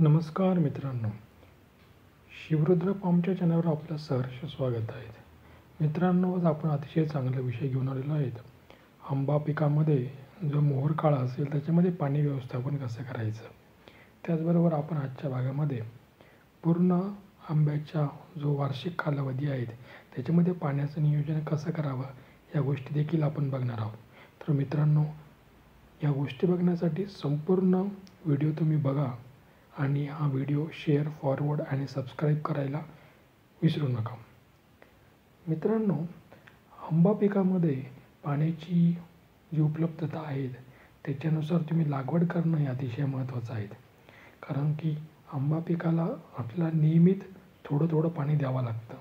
नमस्कार मित्रांनो, शिवरुद्र फार्मच्या चॅनलवर आपलं सहर्ष स्वागत आहे. मित्रांनो, आज आपण अतिशय चांगला विषय घेऊन आलेलो आहे. आंबा पिकामध्ये जो मोहर काळ असेल त्याच्यामध्ये पाणी व्यवस्थापन कसं करायचं. त्याचबरोबर आपण आजच्या भागामध्ये पूर्ण आंब्याचा जो वार्षिक कालावधी आहे त्याच्यामध्ये पाण्याचं नियोजन कसं करावं या गोष्टी देखील आपण बघणार आहोत. तर मित्रांनो, या गोष्टी बघण्यासाठी संपूर्ण व्हिडिओ तुम्ही बघा आणि हा व्हिडिओ शेअर, फॉरवर्ड आणि सबस्क्राईब करायला विसरू नका. मित्रांनो, आंबा पिकामध्ये पाण्याची जी उपलब्धता आहे त्याच्यानुसार तुम्ही लागवड करणं हे अतिशय महत्त्वाचं आहे. कारण की आंबा पिकाला आपल्याला नियमित थोडं पाणी द्यावं लागतं.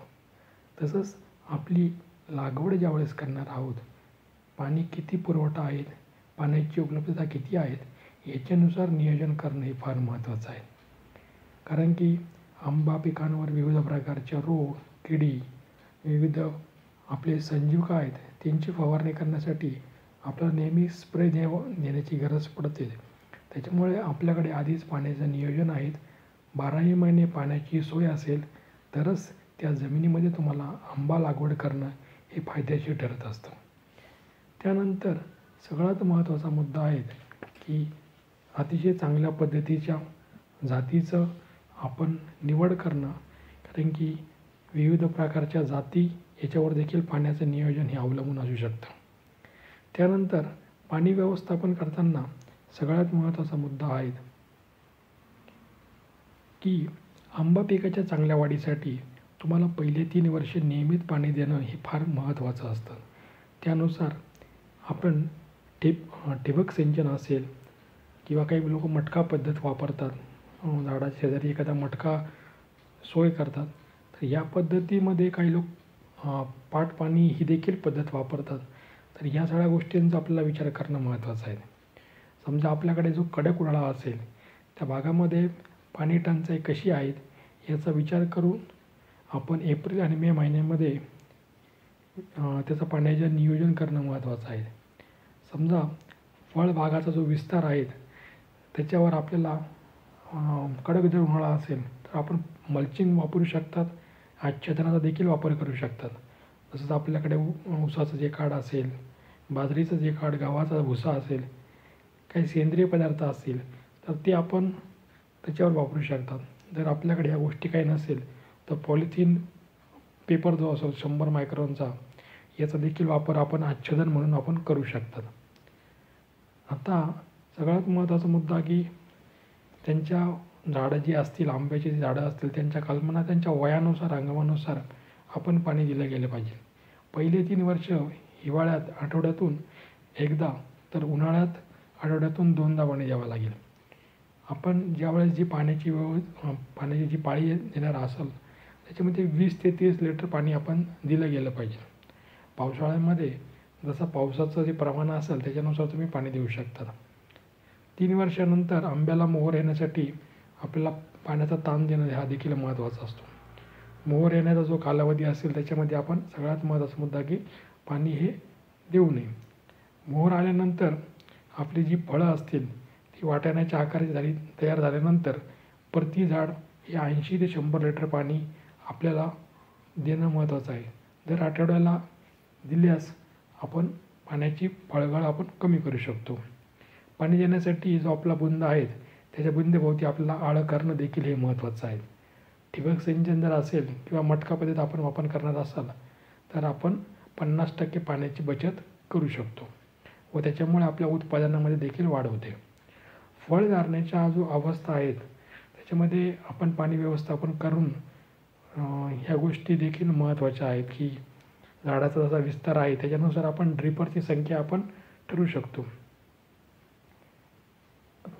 तसंच आपली लागवड ज्यावेळेस करणार आहोत, पाणी किती पुरवठा आहे, पाण्याची उपलब्धता किती आहेत याच्यानुसार नियोजन करणं हे फार महत्त्वाचं आहे. कारण की आंबा पिकांवर विविध प्रकारच्या रोग, किडी, विविध आपले संजीवक आहेत त्यांची फवारणी करण्यासाठी आपल्याला नेहमी स्प्रे देण्याची गरज पडते. त्याच्यामुळे आपल्याकडे आधीच पाण्याचं नियोजन आहे. 12ही महिने पाण्याची सोय असेल तरच त्या जमिनीमध्ये तुम्हाला आंबा लागवड करणं हे फायदेशीर ठरत असतं. त्यानंतर सगळ्यात महत्त्वाचा मुद्दा आहे की अतिशय चांगल्या पद्धतीच्या जातीचं आपण निवड करणं. कारण की विविध प्रकारच्या जाती याच्यावर देखील पाण्याचं नियोजन हे अवलंबून असू शकतं. त्यानंतर पाणी व्यवस्थापन करताना सगळ्यात महत्त्वाचा मुद्दा आहे की आंबा पिकाच्या चांगल्या वाढीसाठी तुम्हाला पहिले 3 वर्षे नियमित पाणी देणं हे फार महत्त्वाचं असतं. त्यानुसार आपण ठिबक सिंचन असेल किंवा काही लोक मटका पद्धत वापरतात, झाडाच्या शेजारी एखादा मटका सोय करतात. तर या पद्धतीमध्ये काही लोक पाट पाणी ही देखील पद्धत वापरतात. तर ह्या सगळ्या गोष्टींचा आपल्याला विचार करणं महत्त्वाचं आहे. समजा आपल्याकडे जो कडक उन्हाळा असेल त्या भागामध्ये पाणी टंचाई कशी आहे याचा विचार करून आपण एप्रिल आणि मे महिन्यामध्ये त्याचं पाण्याचं नियोजन करणं महत्त्वाचं आहे. समजा फळबागाचा जो विस्तार आहे त्याच्यावर आपल्याला कडक जर उन्हाळा असेल तर आपण मल्चिंग वापरू शकतात, आच्छादनाचा देखील वापर करू शकतात. तसंच आपल्याकडे ऊसाचं जे काड असेल, बाजरीचं जे काड, गव्हाचा भुसा असेल, काही सेंद्रिय पदार्थ असतील तर ते आपण त्याच्यावर वापरू शकतात. जर आपल्याकडे ह्या गोष्टी काही नसेल तर पॉलिथिन पेपर जो असतो 100 मायक्रॉनचा याचा देखील वापर आपण आच्छादन म्हणून आपण करू शकतात. आता सगळ्यात महत्त्वाचा मुद्दा की त्यांच्या झाडं जी असतील, आंब्याची जी झाडं असतील त्यांच्या कलमांना त्यांच्या वयानुसार, हंगामानुसार आपण पाणी दिलं गेलं पाहिजे. पहिले 3 वर्ष हिवाळ्यात आठवड्यातून एकदा तर उन्हाळ्यात आठवड्यातून 2दा पाणी द्यावं लागेल. आपण ज्यावेळेस जी पाण्याची जी पाळी देणार असेल त्याच्यामध्ये 20 ते 30 लिटर पाणी आपण दिलं गेलं पाहिजे. पावसाळ्यामध्ये जसं पावसाचं जे प्रमाण असेल त्याच्यानुसार तुम्ही पाणी देऊ शकता. 3 वर्षानंतर आंब्याला मोहर येण्यासाठी आपल्याला पाण्याचा ताण देणं हा देखील महत्त्वाचा असतो. मोहर येण्याचा जो कालावधी असेल त्याच्यामध्ये आपण सगळ्यात महत्त्वाचा मुद्दा की पाणी हे देऊ नये. मोहर आल्यानंतर आपली जी फळं असतील ती वाटाण्याच्या आकाराची तयार झाल्यानंतर प्रति झाड हे 80 ते 100 लिटर पाणी आपल्याला देणं महत्त्वाचं आहे. दर आठवड्याला दिल्यास आपण पाण्याची फळगळ आपण कमी करू शकतो. पाणी देण्यासाठी जो आपला बुंदा आहे त्याच्या बुंदेभोवती आपल्याला आळं करणं देखील हे महत्त्वाचं आहे. ठिबक सिंचन जर असेल किंवा मटका पद्धत आपण वापर करणार असाल तर आपण 50% पाण्याची बचत करू शकतो व त्याच्यामुळे आपल्या उत्पादनामध्ये देखील वाढ होते. फळ धरण्याच्या जो अवस्था आहेत त्याच्यामध्ये आपण पाणी व्यवस्थापन करून ह्या गोष्टी देखील महत्त्वाच्या आहेत की झाडाचा जसा विस्तार आहे त्याच्यानुसार आपण ड्रिपरची संख्या आपण ठरवू शकतो.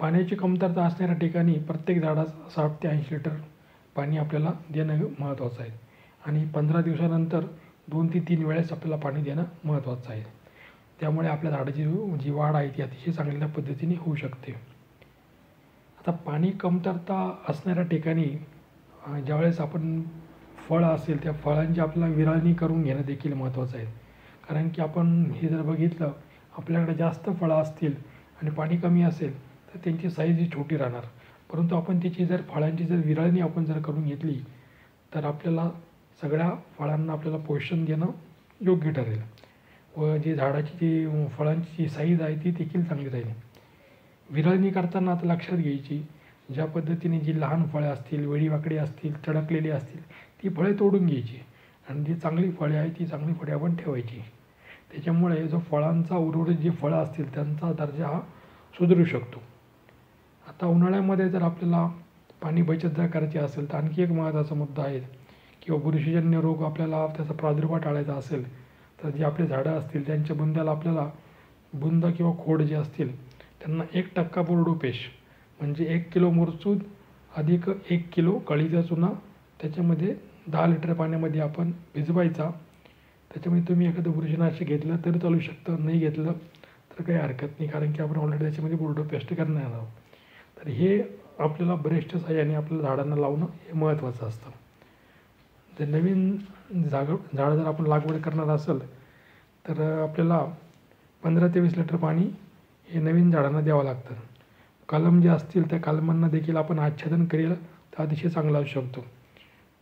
पाण्याची कमतरता असणाऱ्या ठिकाणी प्रत्येक झाडास 60 ते 80 लिटर पाणी आपल्याला देणं महत्त्वाचं आहे आणि 15 दिवसानंतर 2 ते 3 वेळेस आपल्याला पाणी देणं महत्त्वाचं आहे. त्यामुळे आपल्या झाडाची जी वाढ आहे ती अतिशय चांगल्या पद्धतीने होऊ शकते. आता पाणी कमतरता असणाऱ्या ठिकाणी ज्यावेळेस आपण फळ असेल त्या फळांची आपल्याला विरळणी करून घेणं देखील महत्त्वाचं आहे. कारण की आपण हे जर बघितलं आपल्याकडे जास्त फळं असतील आणि पाणी कमी असेल तर त्यांची साईज ही छोटी राहणार. परंतु आपण त्याची जर फळांची जर विरळणी आपण जर करून घेतली तर आपल्याला सगळ्या फळांना आपल्याला पोषण देणं योग्य ठरेल व जी झाडाची जी फळांची जी साईज आहे ती देखील चांगली राहील. विरळणी करताना आता लक्षात घ्यायची, ज्या पद्धतीने जी लहान फळे असतील, वेडीवाकडी असतील, तडकलेली असतील, ती फळे तोडून घ्यायची आणि जी चांगली फळे आहेत ती चांगली फळे आपण ठेवायची. त्याच्यामुळे जो फळांचा उर्वरित जी फळं असतील त्यांचा दर्जा हा सुधारू शकतो. आता उन्हाळ्यामध्ये जर आपल्याला पाणी बचत जर करायची असेल तर आणखी एक महत्त्वाचा मुद्दा आहे, किंवा बुरशीजन्य रोग आपल्याला त्याचा प्रादुर्भाव टाळायचा असेल तर जी आपली झाडं असतील त्यांच्या बुंद्याला आपल्याला बुंद किंवा खोड जे असतील त्यांना 1% बोर्डोपेश म्हणजे 1 किलो मुरचूद अधिक 1 किलो कळीचा चुना त्याच्यामध्ये 10 लिटर पाण्यामध्ये आपण भिजवायचा. त्याच्यामध्ये तुम्ही एखादं बुरशीनाशक घेतलं तरी चालू शकतं, नाही घेतलं तर काही हरकत नाही, कारण की आपण ऑलरेडी त्याच्यामध्ये बोर्डो पेस्ट करणार आहोत. तर हे आपल्याला ब्रेस्टच्या साहाय्याने आपल्याला झाडांना लावणं हे महत्त्वाचं असतं. जर नवीन झाडं जर आपण लागवड करणार असेल तर आपल्याला 15 ते 20 लिटर पाणी हे नवीन झाडांना द्यावं लागतं. कलम जे असतील त्या कलमांना देखील आपण आच्छादन केलं तर अतिशय चांगला असू शकतो.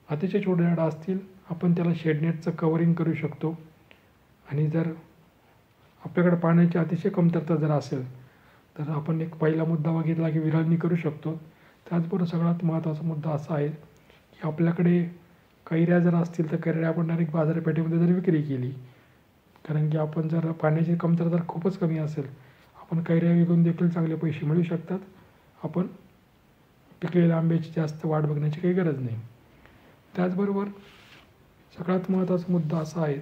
अतिशय छोटे झाडं असतील आपण त्याला शेडनेटचं कवरिंग करू शकतो. आणि जर आपल्याकडे पाण्याची अतिशय कमतरता जर असेल तर आपण एक पहिला मुद्दा बघितला की विरळणी करू शकतो. त्याचबरोबर सगळ्यात महत्त्वाचा मुद्दा असा आहे की आपल्याकडे कैऱ्या जर असतील तर कैऱ्या आपण डायरेक्ट बाजारपेठेमध्ये जर विक्री केली, कारण की आपण जर पाण्याची कमतरता जर खूपच कमी असेल आपण कैऱ्या विकून देखील चांगले पैसे मिळू शकतात. आपण पिकलेल्या आंब्याची जास्त वाट बघण्याची काही गरज नाही. त्याचबरोबर सगळ्यात महत्त्वाचा मुद्दा असा आहे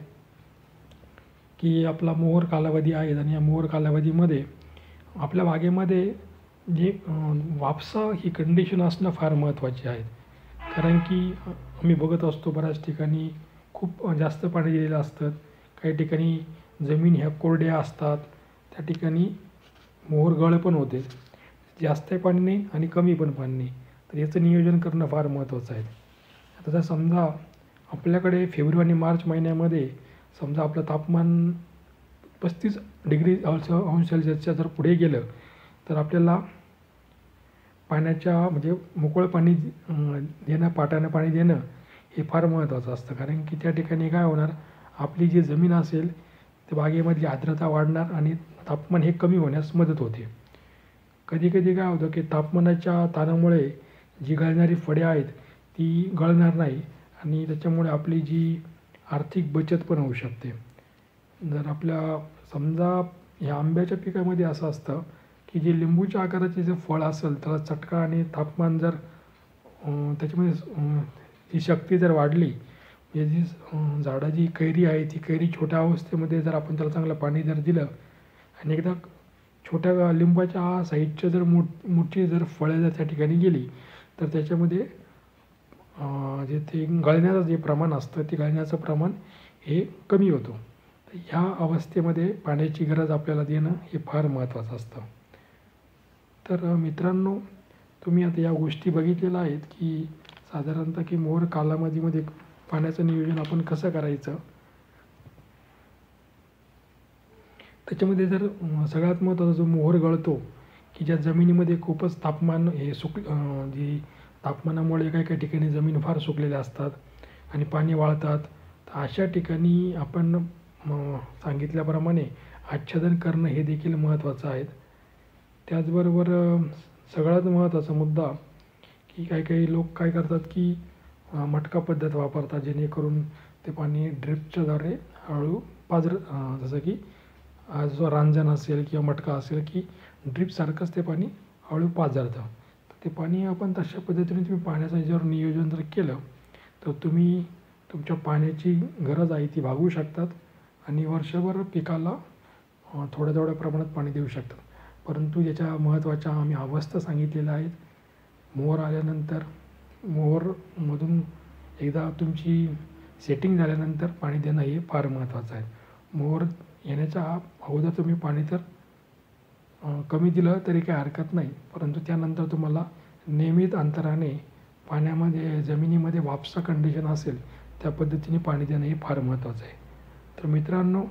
की आपला मोहर कालावधी आहे आणि या मोहर कालावधीमध्ये आपल्या बागेमध्ये जे वापसा ही कंडिशन असणं फार महत्त्वाची आहे. कारण की आम्ही बघत असतो बऱ्याच ठिकाणी खूप जास्त पाणी दिलेलं असतं, काही ठिकाणी जमीन ह्या कोरड्या असतात, त्या ठिकाणी मोहर गळ पण होते. जास्त पाणी नाही आणि कमी पण पाणी नाही, तर याचं नियोजन करणं फार महत्त्वाचं आहे. आता जर समजा आपल्याकडे फेब्रुवारी मार्च महिन्यामध्ये समजा आपलं तापमान 35 डिग्री अंश सेल्सिअसच्या जर पुढे गेलं तर आपल्याला पाण्याच्या म्हणजे मोकळं पाणी देणं, पाटानं पाणी देणं हे फार महत्त्वाचं असतं. कारण की त्या ठिकाणी काय होणार, आपली जी जमीन असेल त्या बागेमधली आर्द्रता वाढणार आणि तापमान हे कमी होण्यास मदत होते. कधीकधी काय होतं की तापमानाच्या ताणामुळे जी गळणारी फळे आहेत ती गळणार नाही आणि त्याच्यामुळे आपली जी आर्थिक बचत पण होऊ शकते. जर आपल्या समजा ह्या आंब्याच्या पिकामध्ये असं असतं की जे लिंबूच्या आकाराचे जे फळ असेल त्याला चटका आणि तापमान जर त्याच्यामध्ये ती शक्ती जर वाढली, म्हणजे जी झाडाची कैरी आहे ती कैरी छोट्या अवस्थेमध्ये जर आपण त्याला चांगलं पाणी जर दिलं आणि एकदा छोट्या लिंबाच्या साईजच्या जर मोठी जर फळं जर त्या ठिकाणी गेली तर त्याच्यामध्ये जे ते गळण्याचं जे प्रमाण असतं ते गळण्याचं प्रमाण हे कमी होतं. तर ह्या अवस्थेमध्ये पाण्याची गरज आपल्याला देणं हे फार महत्त्वाचं असतं. तर मित्रांनो, तुम्ही आता या गोष्टी बघितलेल्या आहेत की साधारणतः की मोहर कालावधीमध्ये पाण्याचं नियोजन आपण कसं करायचं. त्याच्यामध्ये जर सगळ्यात महत्त्वाचा जो मोहर गळतो की ज्या जमिनीमध्ये खूपच तापमान हे जी तापमानामुळे काही काही ठिकाणी जमीन फार सुकलेल्या असतात आणि पाणी वाळतात, तर अशा ठिकाणी आपण सांगितल्याप्रमाणे आच्छादन करणं हे देखील महत्त्वाचं आहे. त्याचबरोबर सगळ्यात महत्त्वाचा मुद्दा की काही काही लोक काय करतात की मटका पद्धत वापरतात, जेणेकरून ते पाणी ड्रिपच्याद्वारे हळू जसं की जो रांजण असेल किंवा मटका असेल की ड्रिपसारखंच ते पाणी हळू पाझरतं. तर ते पाणी आपण तशा पद्धतीने तुम्ही पाण्याचं जर नियोजन जर केलं तर तुम्ही तुमच्या पाण्याची गरज आहे ती भागवू शकतात आणि वर्षभर पिकाला थोड्या थोड्या प्रमाणात पाणी देऊ शकतात. परंतु याच्या महत्त्वाच्या आम्ही अवस्था सांगितलेल्या आहेत. मोहर आल्यानंतर मोहरमधून एकदा तुमची सेटिंग झाल्यानंतर पाणी देणं हे फार महत्त्वाचं आहे. मोहर येण्याच्या अगोदर तुम्ही पाणी तर कमी दिलं तरी काही हरकत नाही, परंतु त्यानंतर तुम्हाला नियमित अंतराने पाण्यामध्ये जमिनीमध्ये वापसा कंडिशन असेल त्या पद्धतीने पाणी देणं हे फार महत्त्वाचं आहे. तर मित्रांनो,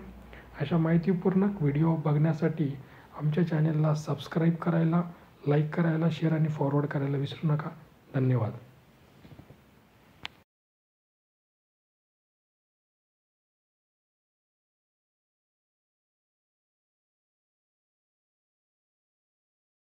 अशा माहितीपूर्ण व्हिडिओ बघण्यासाठी आमच्या चॅनलला सबस्क्राईब करायला, लाईक करायला, शेअर आणि फॉरवर्ड करायला विसरू नका. धन्यवाद.